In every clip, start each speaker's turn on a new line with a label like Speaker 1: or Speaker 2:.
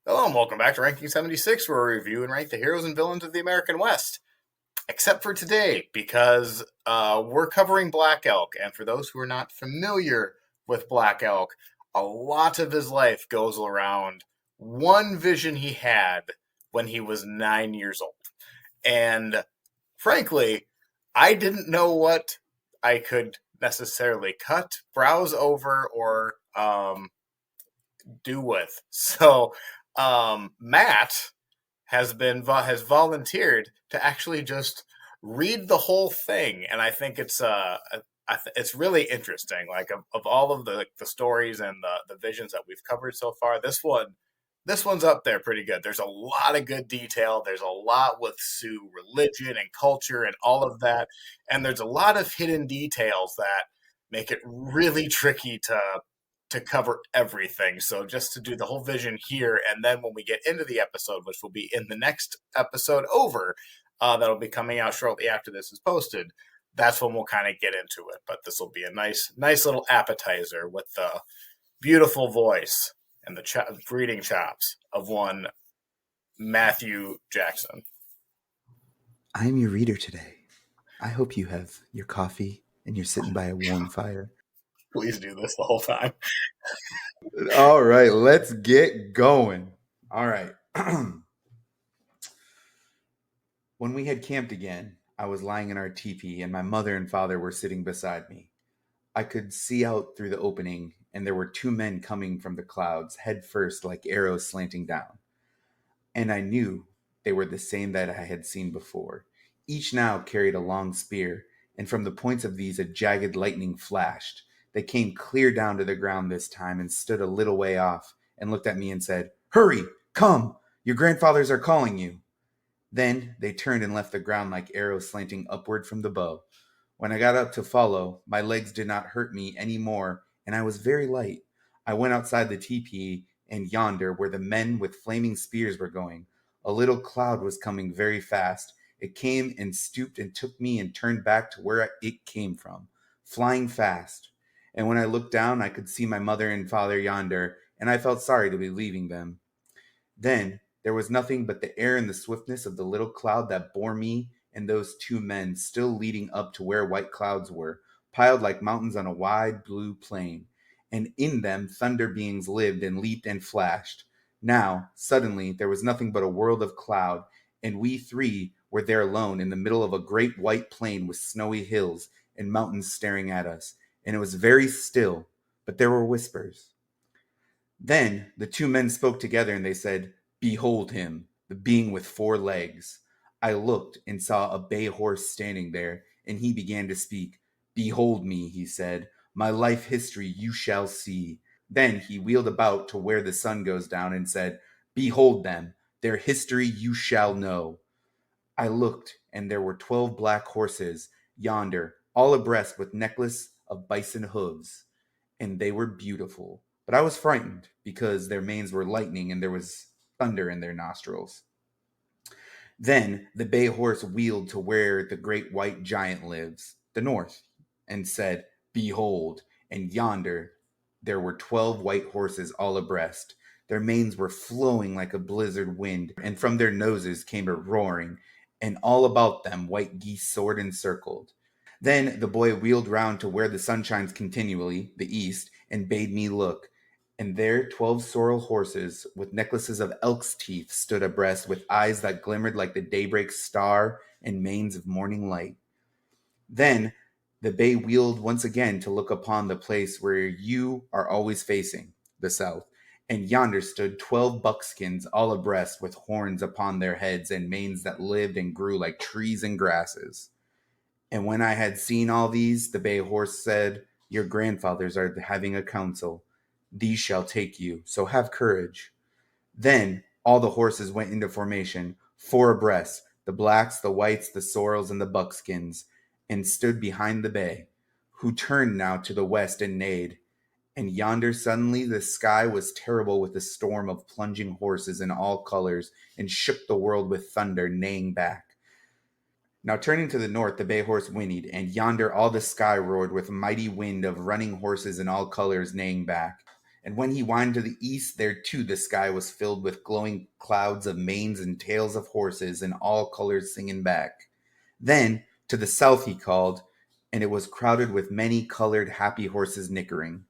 Speaker 1: Hello and welcome back to Ranking 76, where we review and rank the heroes and villains of the American West. Except for today, because we're covering Black Elk, and for those who are not familiar with Black Elk, a lot of his life goes around one vision he had when he was 9 years old. And frankly, I didn't know what I could necessarily cut, browse over, or do with. So Matt has volunteered to actually just read the whole thing, and I think it's really interesting. Like of all of the stories and the visions that we've covered so far, this one's up there pretty good. There's a lot of good detail. There's a lot with Sioux religion and culture and all of that, and there's a lot of hidden details that make it really tricky to cover everything. So just to do the whole vision here, and then when we get into the episode, which will be in the next episode over, that'll be coming out shortly after this is posted. That's when we'll kind of get into it. But this will be a nice little appetizer with the beautiful voice and the reading chops of one Matthew Jackson.
Speaker 2: I'm your reader today. I hope you have your coffee and you're sitting by a warm fire.
Speaker 1: Please do this the whole time.
Speaker 2: All right, let's get going. All right. When we had camped again, I was lying in our teepee and my mother and father were sitting beside me. I could see out through the opening, and there were two men coming from the clouds, head first like arrows slanting down. And I knew they were the same that I had seen before. Each now carried a long spear, and from the points of these a jagged lightning flashed. They came clear down to the ground this time and stood a little way off and looked at me and said, "Hurry, come, your grandfathers are calling you." Then they turned and left the ground like arrows slanting upward from the bow. When I got up to follow, my legs did not hurt me any more, and I was very light. I went outside the teepee, and yonder, where the men with flaming spears were going, a little cloud was coming very fast. It came and stooped and took me and turned back to where it came from, flying fast. And when I looked down, I could see my mother and father yonder, and I felt sorry to be leaving them. Then there was nothing but the air and the swiftness of the little cloud that bore me and those two men, still leading up to where white clouds were, piled like mountains on a wide blue plain. And in them thunder beings lived and leaped and flashed. Now, suddenly, there was nothing but a world of cloud, and we three were there alone in the middle of a great white plain with snowy hills and mountains staring at us. And it was very still, but there were whispers. Then the two men spoke together, and they said, "Behold him, the being with four legs." I looked and saw a bay horse standing there, and he began to speak. "Behold me," he said. "My life history you shall see." Then he wheeled about to where the sun goes down and said, "Behold them, their history you shall know." I looked, and there were 12 black horses yonder, all abreast with necklace of bison hooves, and they were beautiful. But I was frightened because their manes were lightning and there was thunder in their nostrils. Then the bay horse wheeled to where the great white giant lives, the north, and said, "Behold," and yonder there were 12 white horses all abreast. Their manes were flowing like a blizzard wind, and from their noses came a roaring, and all about them white geese soared and circled. Then the boy wheeled round to where the sun shines continually, the east, and bade me look. And there 12 sorrel horses with necklaces of elk's teeth stood abreast, with eyes that glimmered like the daybreak star and manes of morning light. Then the bay wheeled once again to look upon the place where you are always facing, the south. And yonder stood 12 buckskins all abreast, with horns upon their heads and manes that lived and grew like trees and grasses. And when I had seen all these, the bay horse said, "Your grandfathers are having a council. These shall take you, so have courage." Then all the horses went into formation, four abreast, the blacks, the whites, the sorrels, and the buckskins, and stood behind the bay, who turned now to the west and neighed. And yonder suddenly the sky was terrible with a storm of plunging horses in all colors, and shook the world with thunder, neighing back. Now turning to the north, the bay horse whinnied, and yonder all the sky roared with mighty wind of running horses in all colors neighing back. And when he whined to the east, there too the sky was filled with glowing clouds of manes and tails of horses in all colors singing back. Then to the south he called, and it was crowded with many colored happy horses nickering.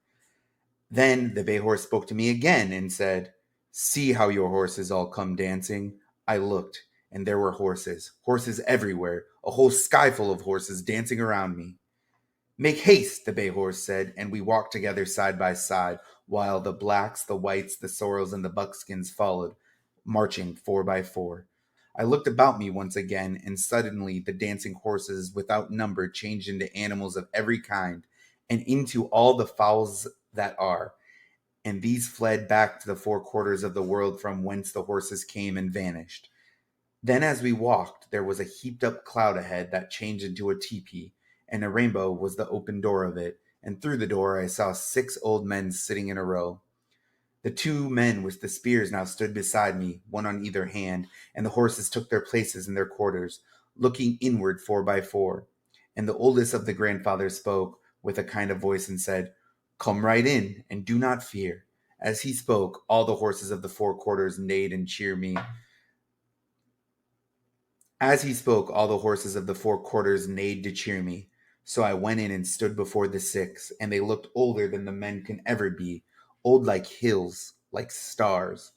Speaker 2: Then the bay horse spoke to me again and said, "See how your horses all come dancing." I looked, and there were horses, horses everywhere, a whole sky full of horses dancing around me. "Make haste," the bay horse said, and we walked together side by side, while the blacks, the whites, the sorrels, and the buckskins followed, marching four by four. I looked about me once again, and suddenly the dancing horses without number changed into animals of every kind, and into all the fowls that are. And these fled back to the four quarters of the world from whence the horses came and vanished. Then, as we walked, there was a heaped up cloud ahead that changed into a teepee, and a rainbow was the open door of it. And through the door I saw 6 old men sitting in a row. The 2 men with the spears now stood beside me, one on either hand, and the horses took their places in their quarters, looking inward four by four. And the oldest of the grandfathers spoke with a kind of voice and said, "Come right in, and do not fear." As he spoke, all the horses of the four quarters neighed and cheered me. As he spoke, all the horses of the four quarters neighed to cheer me. So I went in and stood before the 6, and they looked older than the men can ever be, old like hills, like stars.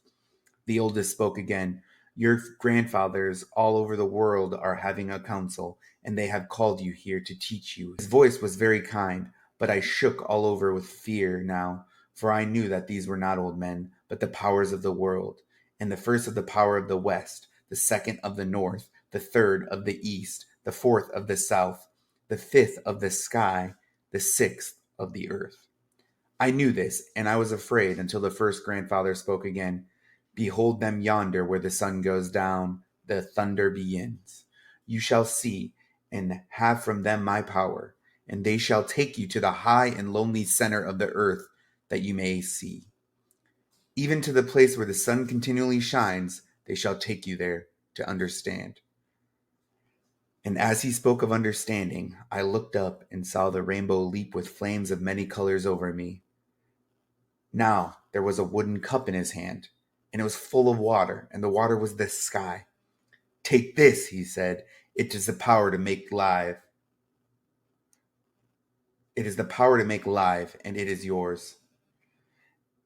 Speaker 2: The oldest spoke again. "Your grandfathers all over the world are having a council, and they have called you here to teach you." His voice was very kind, but I shook all over with fear now, for I knew that these were not old men, but the powers of the world, and the first of the power of the west, the second of the north, the third of the east, the fourth of the south, the fifth of the sky, the sixth of the earth. I knew this, and I was afraid until the first grandfather spoke again. "Behold them yonder where the sun goes down, the thunder begins. You shall see, and have from them my power, and they shall take you to the high and lonely center of the earth, that you may see. Even to the place where the sun continually shines, they shall take you there to understand." And as he spoke of understanding, I looked up and saw the rainbow leap with flames of many colors over me. Now there was a wooden cup in his hand, and it was full of water, and the water was the sky. "Take this," he said. "It is the power to make live. It is the power to make live, and it is yours."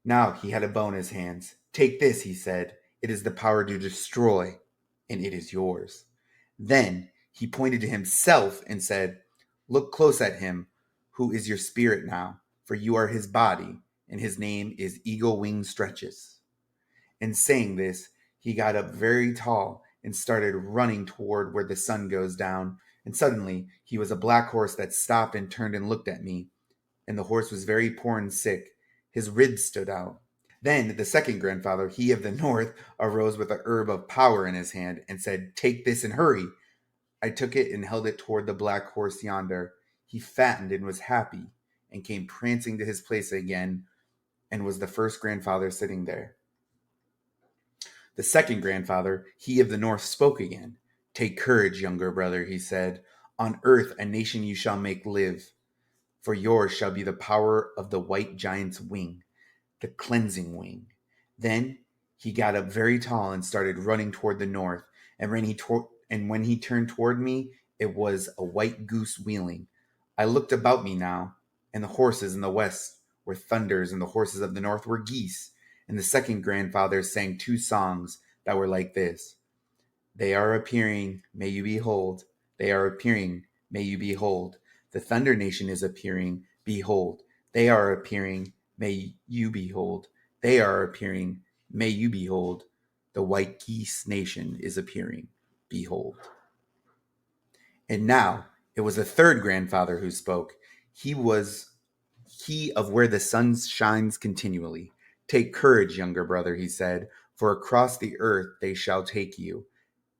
Speaker 2: Now he had a bow in his hands. "Take this," he said. "It is the power to destroy, and it is yours." Then he pointed to himself and said, "Look close at him, who is your spirit now, for you are his body, and his name is Eagle Wing Stretches." And saying this, he got up very tall and started running toward where the sun goes down. And suddenly he was a black horse that stopped and turned and looked at me. And the horse was very poor and sick. His ribs stood out. Then the second grandfather, he of the north, arose with a herb of power in his hand and said, "Take this and hurry." I took it and held it toward the black horse yonder. He fattened and was happy and came prancing to his place again and was the first grandfather sitting there. The second grandfather, he of the north, spoke again. "Take courage, younger brother," he said. "On earth a nation you shall make live, for yours shall be the power of the white giant's wing, the cleansing wing." Then he got up very tall and started running toward the north. And when he turned toward me, it was a white goose wheeling. I looked about me now, and the horses in the west were thunders, and the horses of the north were geese. And the second grandfather sang 2 songs that were like this: "They are appearing, may you behold. They are appearing, may you behold. The Thunder Nation is appearing, behold. They are appearing, may you behold. They are appearing, may you behold. The White Geese Nation is appearing, behold." And now it was a third grandfather who spoke. He of where the sun shines continually. "Take courage, younger brother," he said, "for across the earth they shall take you."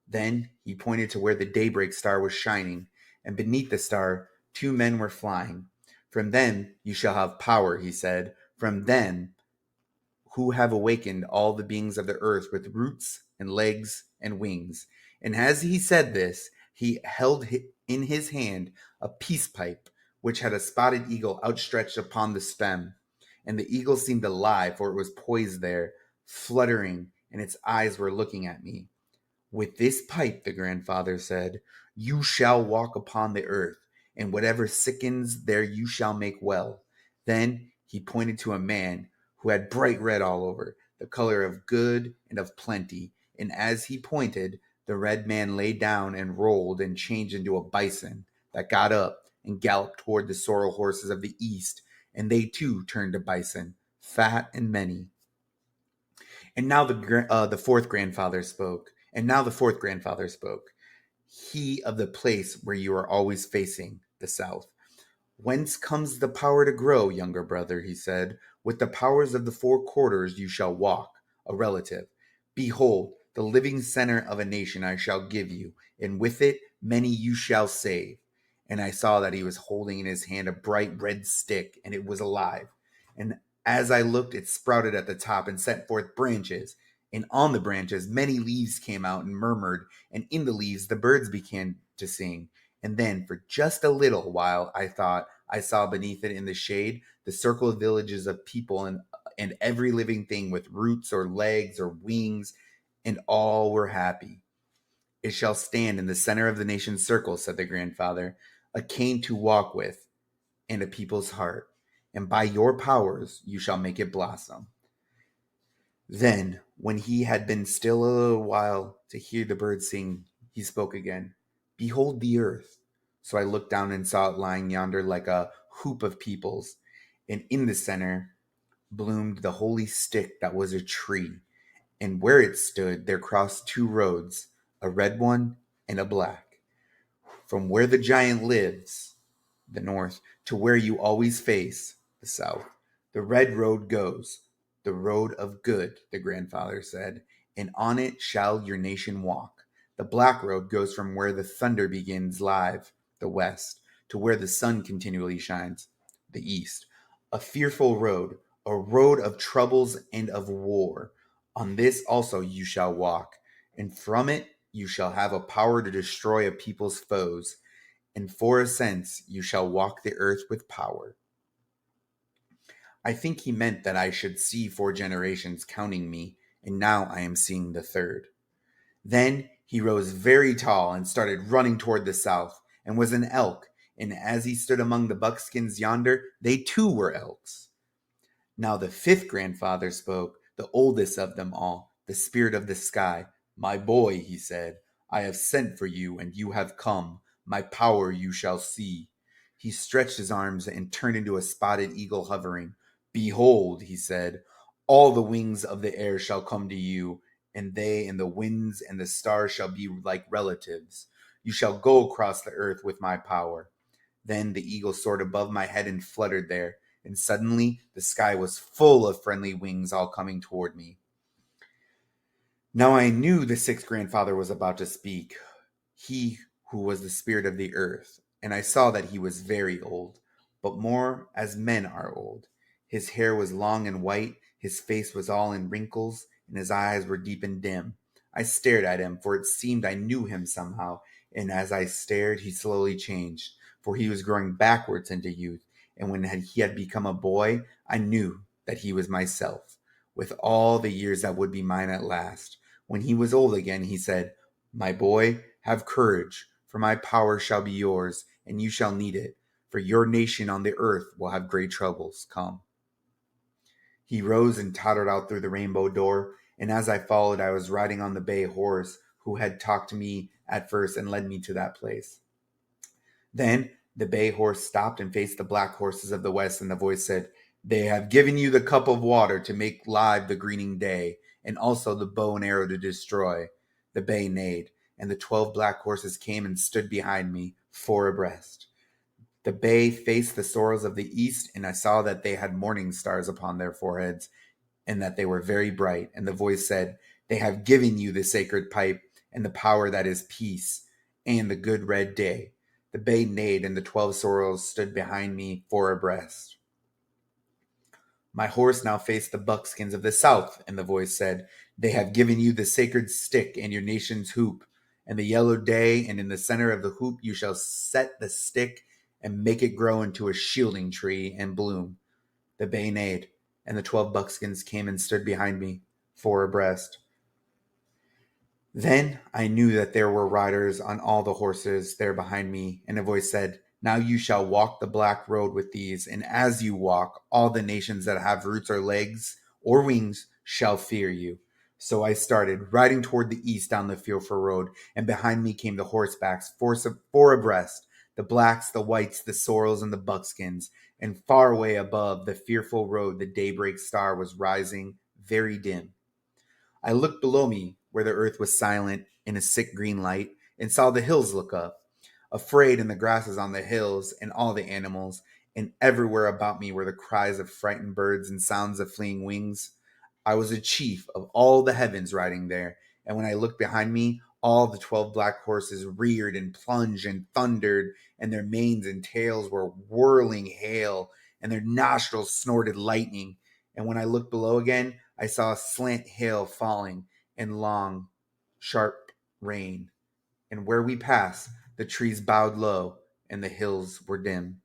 Speaker 2: Then he pointed to where the daybreak star was shining, and beneath the star 2 men were flying. "From them you shall have power," he said, "from them who have awakened all the beings of the earth with roots and legs and wings." And as he said this, he held in his hand a peace pipe, which had a spotted eagle outstretched upon the stem. and the eagle seemed alive, for it was poised there, fluttering, and its eyes were looking at me. With this pipe, the grandfather said, you shall walk upon the earth, and whatever sickens there you shall make well. Then he pointed to a man who had bright red all over, the color of good and of plenty. And as he pointed, the red man lay down and rolled and changed into a bison that got up and galloped toward the sorrel horses of the east, and they too turned to bison, fat and many. And now the fourth grandfather spoke. And now the fourth grandfather spoke. He of the place where you are always facing, the south. Whence comes the power to grow, younger brother? He said. With the powers of the four quarters you shall walk, a relative. Behold, the living center of a nation I shall give you, and with it many you shall save. And I saw that he was holding in his hand a bright red stick, and it was alive. And as I looked, it sprouted at the top and sent forth branches. And on the branches many leaves came out and murmured, and in the leaves the birds began to sing. And then, for just a little while, I thought I saw beneath it in the shade the circle of villages of people and every living thing with roots or legs or wings, and all were happy. It shall stand in the center of the nation's circle, said the grandfather, a cane to walk with and a people's heart. And by your powers you shall make it blossom. Then, when he had been still a little while to hear the birds sing, he spoke again. Behold the earth. So I looked down and saw it lying yonder like a hoop of peoples, and in the center bloomed the holy stick that was a tree, and where it stood there crossed two roads, a red one and a black. From where the giant lives, the north, to where you always face, the south, the red road goes, the road of good, the grandfather said, and on it shall your nation walk. The black road goes from where the thunder begins live, the west, to where the sun continually shines, the east. A fearful road, a road of troubles and of war. On this also you shall walk, and from it you shall have a power to destroy a people's foes, and for a sense you shall walk the earth with power. I think he meant that I should see four generations counting me, and now I am seeing the third. Then he rose very tall and started running toward the south, and was an elk, and as he stood among the buckskins yonder, they too were elks. Now the fifth grandfather spoke, the oldest of them all, the spirit of the sky. My boy, he said, I have sent for you, and you have come. My power you shall see. He stretched his arms and turned into a spotted eagle hovering. Behold, he said, all the wings of the air shall come to you, and they and the winds and the stars shall be like relatives. You shall go across the earth with my power. Then the eagle soared above my head and fluttered there, and suddenly the sky was full of friendly wings all coming toward me. Now I knew the sixth grandfather was about to speak, he who was the spirit of the earth, and I saw that he was very old, but more as men are old. His hair was long and white, his face was all in wrinkles, and his eyes were deep and dim. I stared at him, for it seemed I knew him somehow, and as I stared, he slowly changed, for he was growing backwards into youth, and when he had become a boy, I knew that he was myself, with all the years that would be mine at last. When he was old again, he said, my boy, have courage, for my power shall be yours, and you shall need it, for your nation on the earth will have great troubles. Come. He rose and tottered out through the rainbow door, and as I followed, I was riding on the bay horse who had talked to me at first and led me to that place. Then the bay horse stopped and faced the black horses of the west, and the voice said, they have given you the cup of water to make live the greening day, and also the bow and arrow to destroy. The bay neighed, and the 12 black horses came and stood behind me, four abreast. The bay faced the sorrels of the east, and I saw that they had morning stars upon their foreheads, and that they were very bright. And the voice said, they have given you the sacred pipe, and the power that is peace, and the good red day. The bay neighed, and the 12 sorrels stood behind me, four abreast. My horse now faced the buckskins of the south, and the voice said, they have given you the sacred stick and your nation's hoop, and the yellow day, and in the center of the hoop you shall set the stick and make it grow into a shielding tree and bloom. The bay neighed, and the 12 buckskins came and stood behind me, four abreast. Then I knew that there were riders on all the horses there behind me, and a voice said, "Now you shall walk the black road with these, and as you walk, all the nations that have roots or legs or wings shall fear you." So I started, riding toward the east down the fearful road, and behind me came the horsebacks, four abreast, the blacks, the whites, the sorrels, and the buckskins, and far away above the fearful road the daybreak star was rising very dim. I looked below me, where the earth was silent in a sick green light, and saw the hills look up, afraid in the grasses on the hills, and all the animals, and everywhere about me were the cries of frightened birds and sounds of fleeing wings. I was a chief of all the heavens riding there, and when I looked behind me, all the 12 black horses reared and plunged and thundered, and their manes and tails were whirling hail, and their nostrils snorted lightning. And when I looked below again, I saw a slant hail falling and long, sharp rain. And where we passed, the trees bowed low and the hills were dim.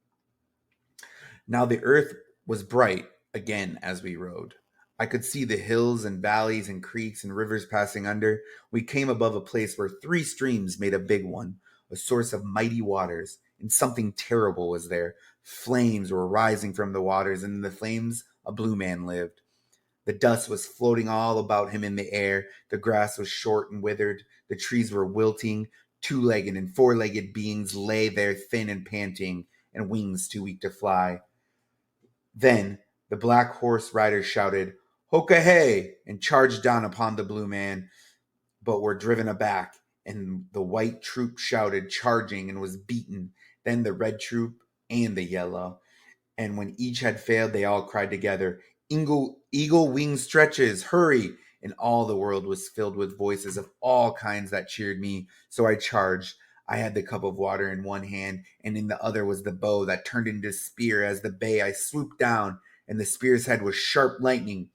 Speaker 2: Now the earth was bright again as we rode. I could see the hills and valleys and creeks and rivers passing under. We came above a place where three streams made a big one, a source of mighty waters, and something terrible was there. Flames were rising from the waters, and in the flames a blue man lived. The dust was floating all about him in the air. The grass was short and withered. The trees were wilting. Two-legged and four-legged beings lay there thin and panting, and wings too weak to fly. Then the black horse riders shouted, "Hoka hey!" and charged down upon the blue man, but were driven aback. And the white troop shouted, charging, and was beaten. Then the red troop and the yellow. And when each had failed, they all cried together, Eagle wing stretches, hurry! And all the world was filled with voices of all kinds that cheered me. So I charged. I had the cup of water in one hand, and in the other was the bow that turned into a spear. As the bay, I swooped down, and the spear's head was sharp lightning.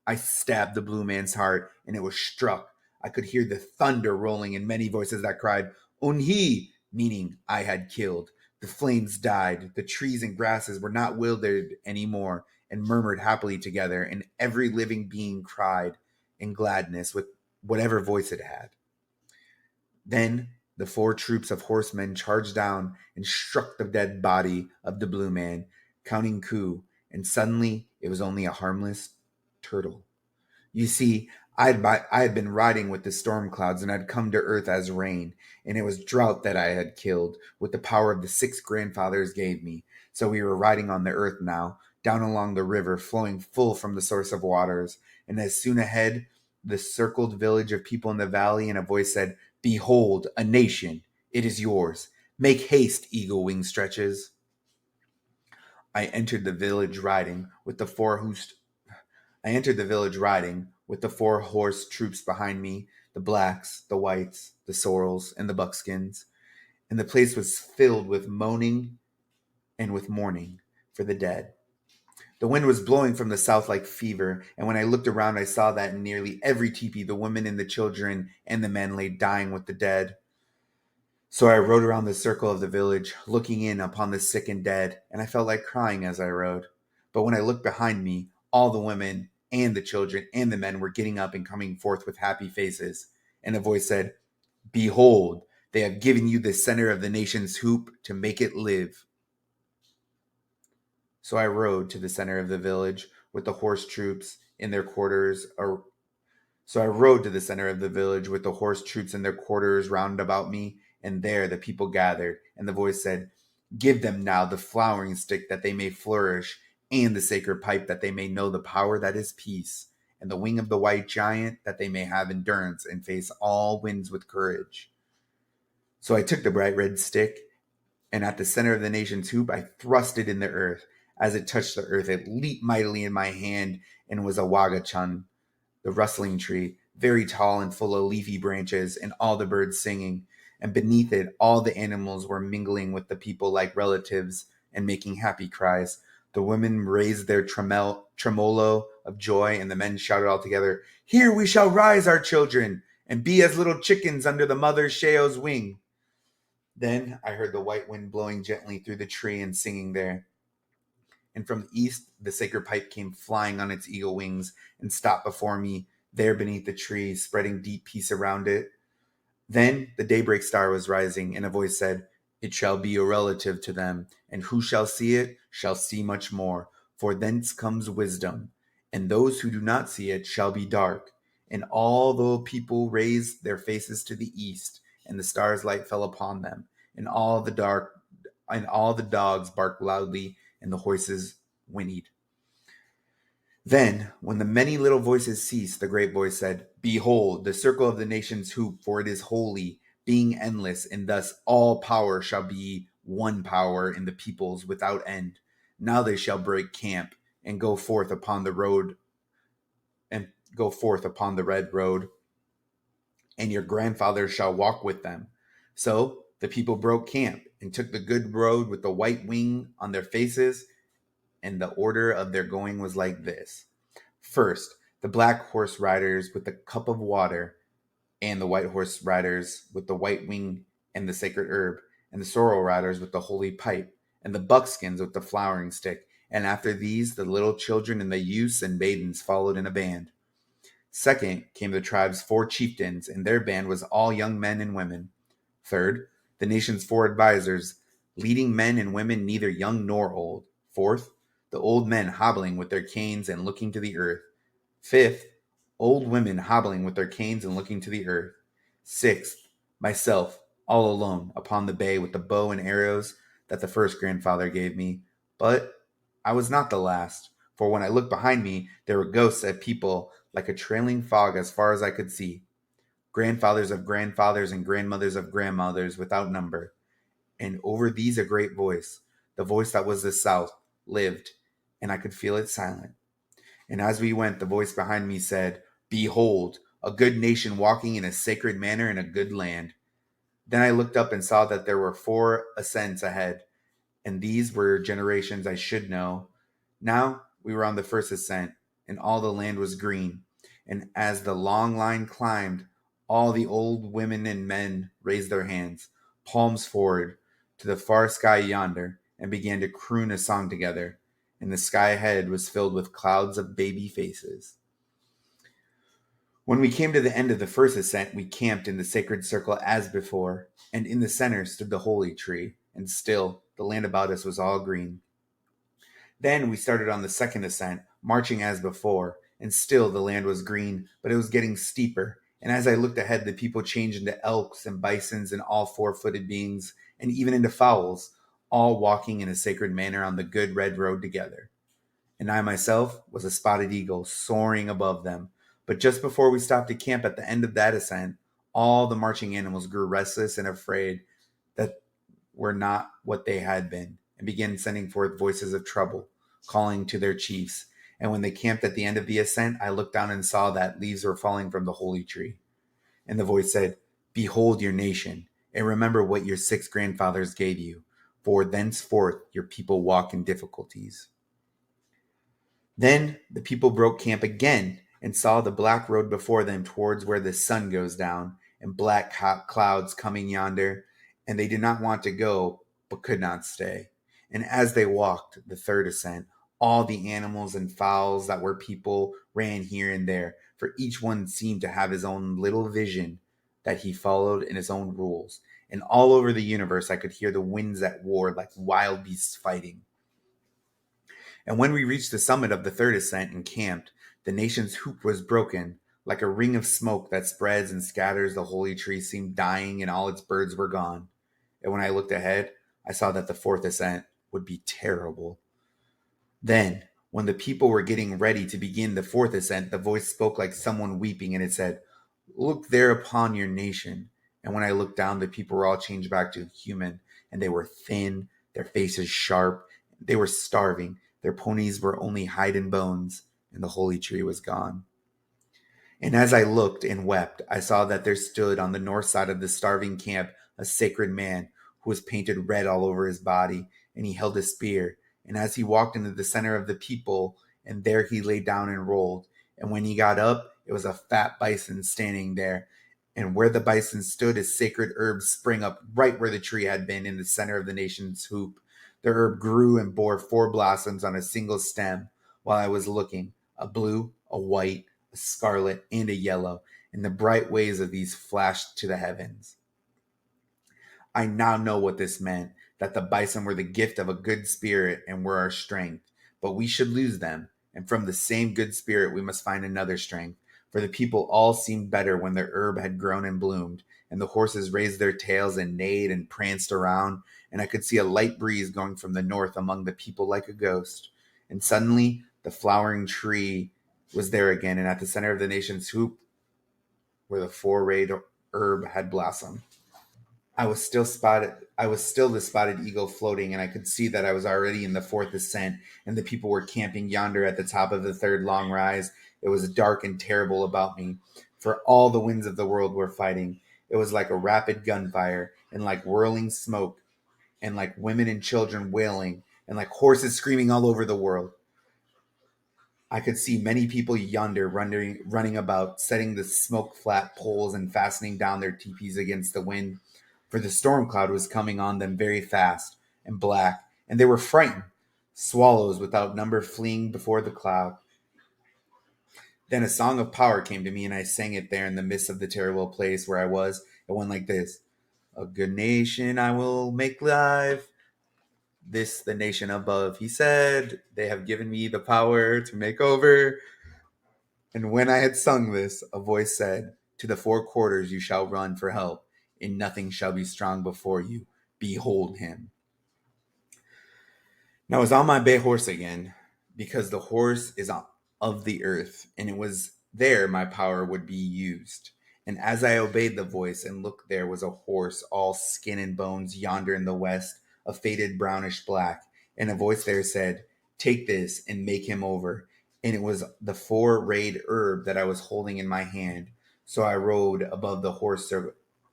Speaker 2: I stabbed the blue man's heart, and it was struck. I could hear the thunder rolling and many voices that cried, Unhi, meaning I had killed. The flames died. The trees and grasses were not withered any more, and murmured happily together, and every living being cried in gladness with whatever voice it had. Then the four troops of horsemen charged down and struck the dead body of the blue man, counting coup, and suddenly it was only a harmless turtle. You see, I had been riding with the storm clouds and had come to earth as rain, and it was drought that I had killed with the power of the six grandfathers gave me. So we were riding on the earth now, down along the river, flowing full from the source of waters. And as soon ahead, the circled village of people in the valley, and a voice said, Behold, a nation, it is yours. Make haste, eagle wing stretches. I entered the village riding with the four host I entered the village riding, with the four horse troops behind me, the blacks, the whites, the sorrels, and the buckskins, and the place was filled with moaning and with mourning for the dead. The wind was blowing from the south like fever, and when I looked around, I saw that in nearly every teepee the women and the children and the men lay dying with the dead. So I rode around the circle of the village, looking in upon the sick and dead, and I felt like crying as I rode. But when I looked behind me, all the women and the children and the men were getting up and coming forth with happy faces. And a voice said, Behold, they have given you the center of the nation's hoop to make it live. So I rode to the center of the village with the horse troops in their quarters So I rode to the center of the village with the horse troops in their quarters round about me, and there the people gathered, and the voice said, Give them now the flowering stick that they may flourish, and the sacred pipe that they may know the power that is peace, and the wing of the white giant that they may have endurance and face all winds with courage. So I took the bright red stick, and at the center of the nation's hoop I thrust it in the earth. As it touched the earth, it leaped mightily in my hand and was a wagachan, the rustling tree, very tall and full of leafy branches, and all the birds singing. And beneath it, all the animals were mingling with the people like relatives and making happy cries. The women raised their tremolo of joy, and the men shouted all together, Here we shall rise, our children, and be as little chickens under the mother Sheo's wing. Then I heard the white wind blowing gently through the tree and singing there. and from the east the sacred pipe came flying on its eagle wings and stopped before me, there beneath the tree, spreading deep peace around it. Then the daybreak star was rising, and a voice said, "It shall be a relative to them, and who shall see it shall see much more, for thence comes wisdom. And those who do not see it shall be dark. And all the people raised their faces to the east, and the star's light fell upon them, and all the dogs barked loudly, and the horses whinnied. Then, when the many little voices ceased, the great voice said, Behold, the circle of the nations hoop, for it is holy, being endless, and thus all power shall be one power in the peoples without end. Now they shall break camp and go forth upon the road and go forth upon the red road, and your grandfathers shall walk with them. So the people broke camp and took the good road with the white wing on their faces, and the order of their going was like this. First, the black horse riders with the cup of water, and the white horse riders with the white wing and the sacred herb, and the sorrel riders with the holy pipe, and the buckskins with the flowering stick. And after these, the little children and the youths and maidens followed in a band. Second came the tribe's 4 chieftains, and their band was all young men and women. Third, the nation's 4 advisors, leading men and women neither young nor old. Fourth, the old men hobbling with their canes and looking to the earth. Fifth, old women hobbling with their canes and looking to the earth. Sixth, myself, all alone, upon the bay with the bow and arrows that the first grandfather gave me. But I was not the last, for when I looked behind me, there were ghosts of people like a trailing fog as far as I could see. Grandfathers of grandfathers and grandmothers of grandmothers without number. And over these a great voice, the voice that was the South, lived, and I could feel it silent. And as we went, the voice behind me said, Behold, a good nation walking in a sacred manner in a good land. Then I looked up and saw that there were 4 ascents ahead, and these were generations I should know. Now we were on the first ascent, and all the land was green. And as the long line climbed, all the old women and men raised their hands, palms forward, to the far sky yonder, and began to croon a song together. And the sky ahead was filled with clouds of baby faces. When we came to the end of the first ascent, we camped in the sacred circle as before, and in the center stood the holy tree, and still the land about us was all green. Then we started on the second ascent, marching as before, and still the land was green, but it was getting steeper. And as I looked ahead, the people changed into elks and bisons and all 4-footed beings, and even into fowls, all walking in a sacred manner on the good red road together. And I myself was a spotted eagle soaring above them. But just before we stopped to camp at the end of that ascent, all the marching animals grew restless and afraid that were not what they had been, and began sending forth voices of trouble, calling to their chiefs. And when they camped at the end of the ascent, I looked down and saw that leaves were falling from the holy tree. And the voice said, Behold your nation, and remember what your 6 grandfathers gave you, for thenceforth your people walk in difficulties. Then the people broke camp again and saw the black road before them towards where the sun goes down, and black hot clouds coming yonder, and they did not want to go, but could not stay. And as they walked the third ascent, all the animals and fowls that were people ran here and there, for each one seemed to have his own little vision that he followed in his own rules. And all over the universe I could hear the winds at war like wild beasts fighting. And when we reached the summit of the third ascent and camped, the nation's hoop was broken. Like a ring of smoke that spreads and scatters, the holy tree seemed dying and all its birds were gone. And when I looked ahead, I saw that the fourth ascent would be terrible. Then, when the people were getting ready to begin the fourth ascent, the voice spoke like someone weeping, and it said, Look there upon your nation. And when I looked down, the people were all changed back to human, and they were thin, their faces sharp, they were starving, their ponies were only hide and bones, and the holy tree was gone. And as I looked and wept, I saw that there stood on the north side of the starving camp a sacred man who was painted red all over his body, and he held a spear. And as he walked into the center of the people, and there he lay down and rolled. And when he got up, it was a fat bison standing there. And where the bison stood, a sacred herb sprang up right where the tree had been in the center of the nation's hoop. The herb grew and bore 4 blossoms on a single stem while I was looking, a blue, a white, a scarlet, and a yellow, and the bright waves of these flashed to the heavens. I now know what this meant, that the bison were the gift of a good spirit and were our strength. But we should lose them, and from the same good spirit we must find another strength. For the people all seemed better when the herb had grown and bloomed, and the horses raised their tails and neighed and pranced around, and I could see a light breeze going from the north among the people like a ghost. And suddenly the flowering tree was there again, and at the center of the nation's hoop, where the four-rayed herb had blossomed. I was still the spotted eagle floating, and I could see that I was already in the fourth ascent, and the people were camping yonder at the top of the third long rise. It was dark and terrible about me, for all the winds of the world were fighting. It was like a rapid gunfire, and like whirling smoke, and like women and children wailing, and like horses screaming all over the world. I could see many people yonder running about, setting the smoke flat poles and fastening down their teepees against the wind, for the storm cloud was coming on them very fast and black, and they were frightened, swallows without number fleeing before the cloud. Then a song of power came to me, and I sang it there in the midst of the terrible place where I was. It went like this: A good nation I will make live. This the nation above, he said. They have given me the power to make over. And when I had sung this, a voice said, To the four quarters you shall run for help, and nothing shall be strong before you. Behold him. Now I was on my bay horse again, because the horse is of the earth, and it was there my power would be used. And as I obeyed the voice and looked, there was a horse, all skin and bones, yonder in the west, a faded brownish black. And a voice there said, Take this and make him over. And it was the four-rayed herb that I was holding in my hand. So I rode above the horse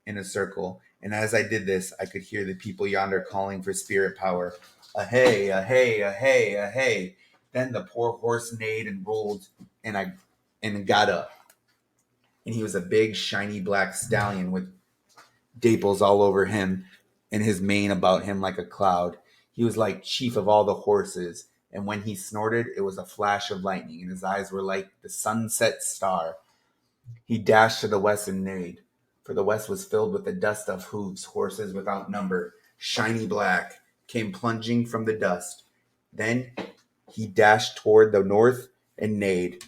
Speaker 2: in a circle. And as I did this, I could hear the people yonder calling for spirit power. A hey, a hey, a hey, a hey. Then the poor horse neighed and rolled, and got up. And he was a big, shiny black stallion with daples all over him, and his mane about him like a cloud. He was like chief of all the horses, and when he snorted, it was a flash of lightning, and his eyes were like the sunset star. He dashed to the west and neighed, for the west was filled with the dust of hooves. Horses without number, shiny black, came plunging from the dust. Then he dashed toward the north and neighed,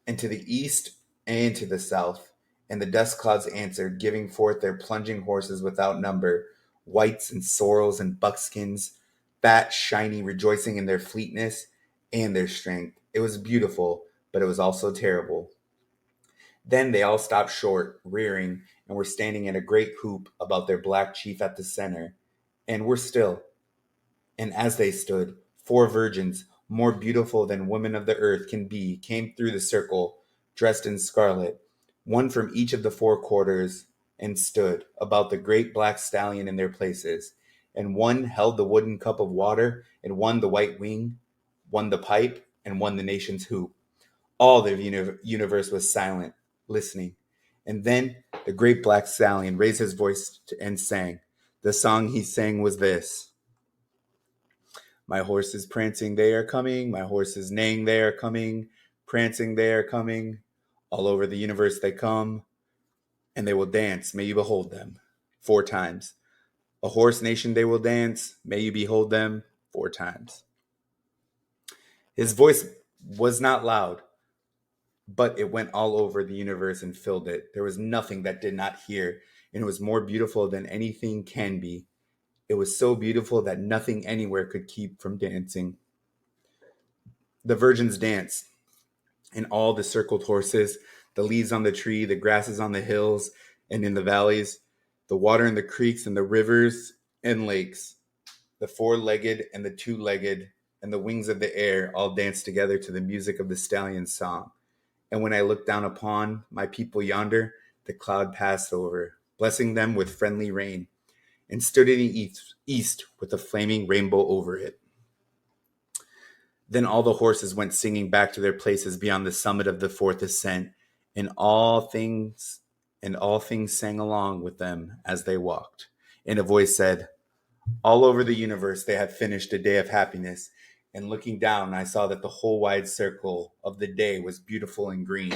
Speaker 2: and to the east and to the south. And the dust clouds answered, giving forth their plunging horses without number, whites and sorrels and buckskins, fat, shiny, rejoicing in their fleetness and their strength. It was beautiful, but it was also terrible. Then they all stopped short, rearing, and were standing in a great hoop about their black chief at the center, and were still. And as they stood, 4 virgins, more beautiful than women of the earth can be, came through the circle, dressed in scarlet, one from each of the 4 quarters, and stood about the great black stallion in their places. And one held the wooden cup of water, and one the white wing, one the pipe, and one the nation's hoop. All the universe was silent, listening. And then the great black stallion raised his voice and sang. The song he sang was this: My horse is prancing, they are coming. My horse is neighing, they are coming. Prancing, they are coming. All over the universe they come, and they will dance. May you behold them 4 times. A horse nation they will dance. May you behold them 4 times. His voice was not loud, but it went all over the universe and filled it. There was nothing that did not hear, and it was more beautiful than anything can be. It was so beautiful that nothing anywhere could keep from dancing. The virgins danced, and all the circled horses, the leaves on the tree, the grasses on the hills and in the valleys, the water in the creeks and the rivers and lakes, the 4-legged and the 2-legged, and the wings of the air all danced together to the music of the stallion's song. And when I looked down upon my people yonder, the cloud passed over, blessing them with friendly rain, and stood in the east with a flaming rainbow over it. Then all the horses went singing back to their places beyond the summit of the fourth ascent, and all things sang along with them as they walked. And a voice said, All over the universe, they have finished a day of happiness. And looking down, I saw that the whole wide circle of the day was beautiful and green,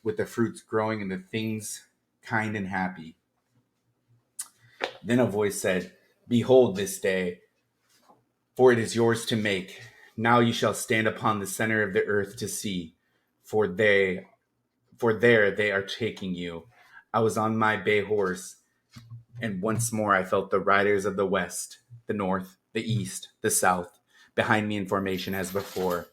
Speaker 2: with the fruits growing and the things kind and happy. Then a voice said, "Behold this day, for it is yours to make. Now you shall stand upon the center of the earth to see, for they for there they are taking you." I was on my bay horse, and once more I felt the riders of the west, the north, the east, the south, behind me in formation as before,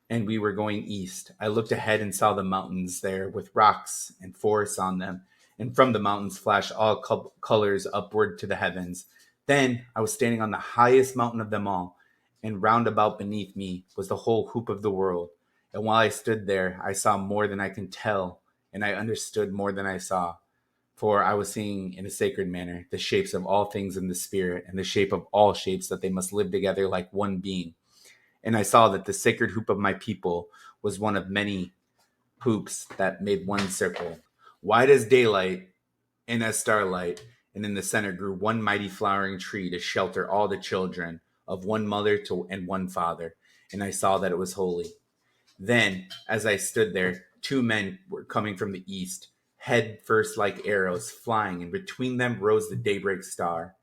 Speaker 2: and we were going east. I looked ahead and saw the mountains there with rocks and forests on them, and from the mountains flashed all colors upward to the heavens. Then I was standing on the highest mountain of them all, and round about beneath me was the whole hoop of the world. And while I stood there, I saw more than I can tell, and I understood more than I saw. For I was seeing in a sacred manner the shapes of all things in the spirit, and the shape of all shapes that they must live together like one being. And I saw that the sacred hoop of my people was one of many hoops that made one circle, wide as daylight and as starlight, and in the center grew one mighty flowering tree to shelter all the children of one mother and one father. And I saw that it was holy. Then, as I stood there, two men were coming from the east, head first like arrows, flying, and between them rose the daybreak star.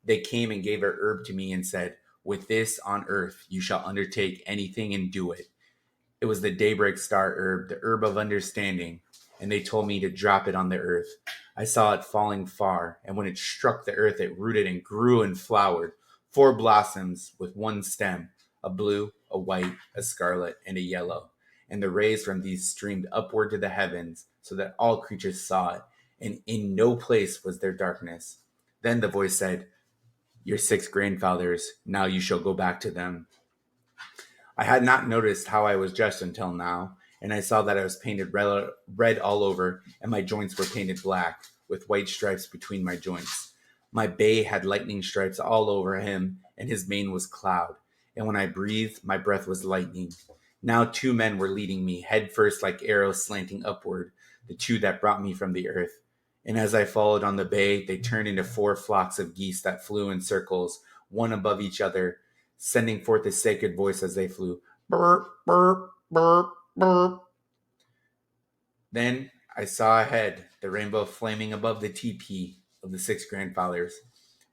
Speaker 2: They came and gave a herb to me and said, "With this on earth you shall undertake anything and do it." It was the daybreak star herb, the herb of understanding, and they told me to drop it on the earth. I saw it falling far, and when it struck the earth, it rooted and grew and flowered. Four blossoms with one stem, a blue, a white, a scarlet, and a yellow. And the rays from these streamed upward to the heavens, so that all creatures saw it, and in no place was there darkness. Then the voice said, "Your six grandfathers, now you shall go back to them." I had not noticed how I was dressed until now, and I saw that I was painted red all over, and my joints were painted black, with white stripes between my joints. My bay had lightning stripes all over him, and his mane was cloud. And when I breathed, my breath was lightning. Now two men were leading me, head first like arrows slanting upward, the two that brought me from the earth. And as I followed on the bay, they turned into four flocks of geese that flew in circles, one above each other, sending forth a sacred voice as they flew. Burp, burp, burp, burp. Then I saw ahead the rainbow flaming above the teepee of the six grandfathers,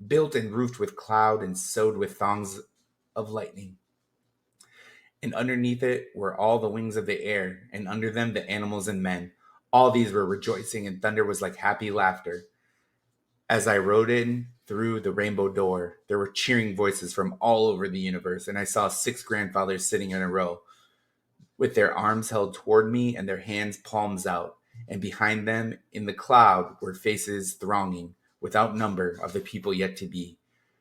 Speaker 2: built and roofed with cloud and sewed with thongs of lightning. And underneath it were all the wings of the air, and under them the animals and men. All these were rejoicing, and thunder was like happy laughter. As I rode in through the rainbow door, there were cheering voices from all over the universe, and I saw six grandfathers sitting in a row, with their arms held toward me and their hands palms out. And behind them, in the cloud, were faces thronging, without number, of the people yet to be.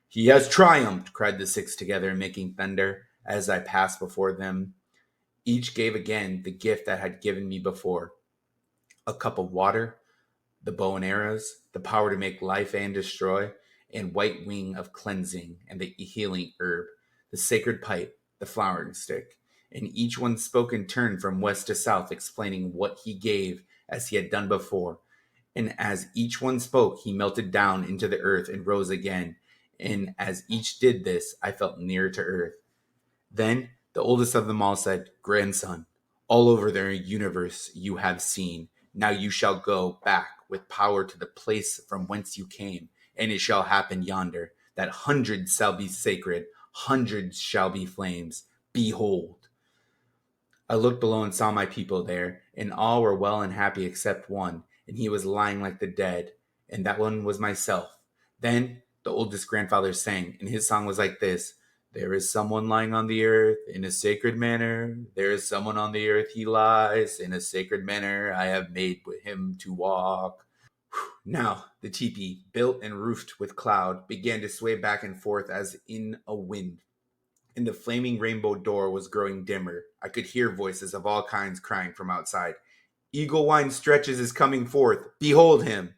Speaker 2: "He has triumphed!" cried the six together, making thunder. As I passed before them, each gave again the gift that had given me before: a cup of water, the bow and arrows, the power to make life and destroy, and white wing of cleansing, and the healing herb, the sacred pipe, the flowering stick. And each one spoke in turn from west to south, explaining what he gave as he had done before. And as each one spoke, he melted down into the earth and rose again. And as each did this, I felt nearer to earth. Then the oldest of them all said, "Grandson, all over the universe you have seen. Now you shall go back with power to the place from whence you came. And it shall happen yonder that hundreds shall be sacred, hundreds shall be flames. Behold." I looked below and saw my people there, and all were well and happy except one, and he was lying like the dead, and that one was myself. Then the oldest grandfather sang, and his song was like this: "There is someone lying on the earth in a sacred manner. There is someone on the earth, he lies in a sacred manner. I have made with him to walk." Now the teepee, built and roofed with cloud, began to sway back and forth as in a wind, and the flaming rainbow door was growing dimmer. I could hear voices of all kinds crying from outside. "Eagle Wine Stretches is coming forth. Behold him."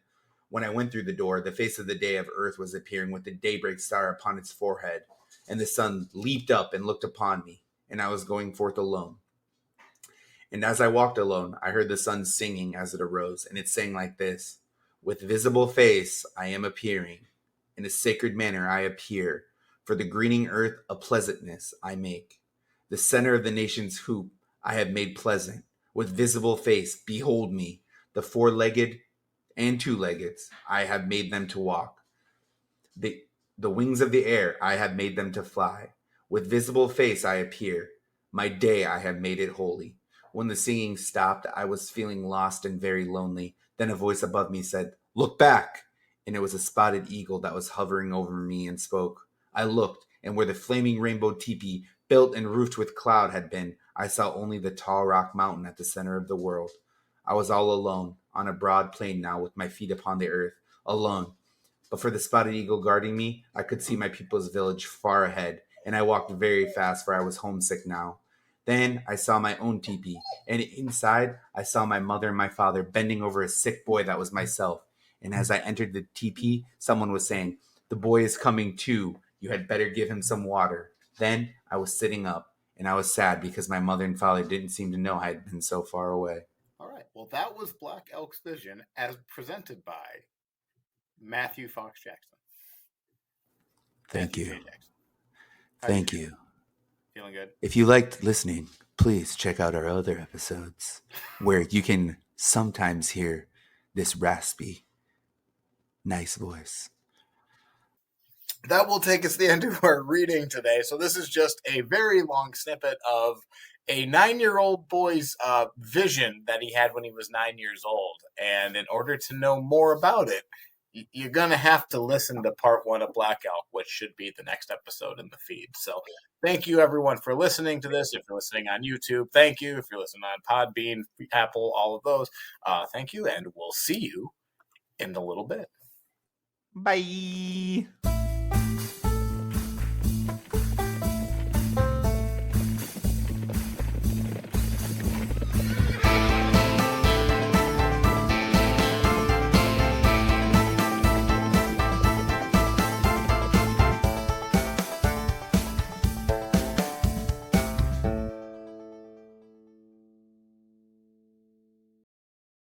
Speaker 2: When I went through the door, the face of the day of earth was appearing with the daybreak star upon its forehead, and the sun leaped up and looked upon me, and I was going forth alone. And as I walked alone, I heard the sun singing as it arose, and it sang like this: "With visible face I am appearing. In a sacred manner I appear, for the greening earth a pleasantness I make. The center of the nation's hoop I have made pleasant. With visible face, behold me, the four-legged and two-legged, I have made them to walk. The, the wings of the air I have made them to fly. With visible face I appear. My day I have made it holy. When the singing stopped, I was feeling lost and very lonely. Then a voice above me said, "Look back!" And it was a spotted eagle that was hovering over me and spoke. I looked, and where the flaming rainbow teepee, built and roofed with cloud, had been, I saw only the tall rock mountain at the center of the world. I was all alone, on a broad plain now, with my feet upon the earth, alone. But for the spotted eagle guarding me, I could see my people's village far ahead, and I walked very fast, for I was homesick now. Then I saw my own teepee, and inside I saw my mother and my father bending over a sick boy that was myself. And as I entered the teepee, someone was saying, "The boy is coming too. You had better give him some water." Then I was sitting up, and I was sad because my mother and father didn't seem to know I had been so far away.
Speaker 1: All right. Well, that was Black Elk's Vision as presented by Matthew Fox Jackson.
Speaker 2: Thank
Speaker 1: Matthew
Speaker 2: you.
Speaker 1: J. Jackson.
Speaker 2: Thank you.
Speaker 1: Feeling good?
Speaker 2: If you liked listening, please check out our other episodes where you can sometimes hear this raspy, nice voice.
Speaker 1: That will take us to the end of our reading today. So this is just a very long snippet of a 9-year-old boy's vision that he had when he was 9 years old. And in order to know more about it, you're going to have to listen to part 1 of Black Elk, which should be the next episode in the feed. So thank you, everyone, for listening to this. If you're listening on YouTube, thank you. If you're listening on Podbean, Apple, all of those, thank you. And we'll see you in a little bit.
Speaker 2: Bye.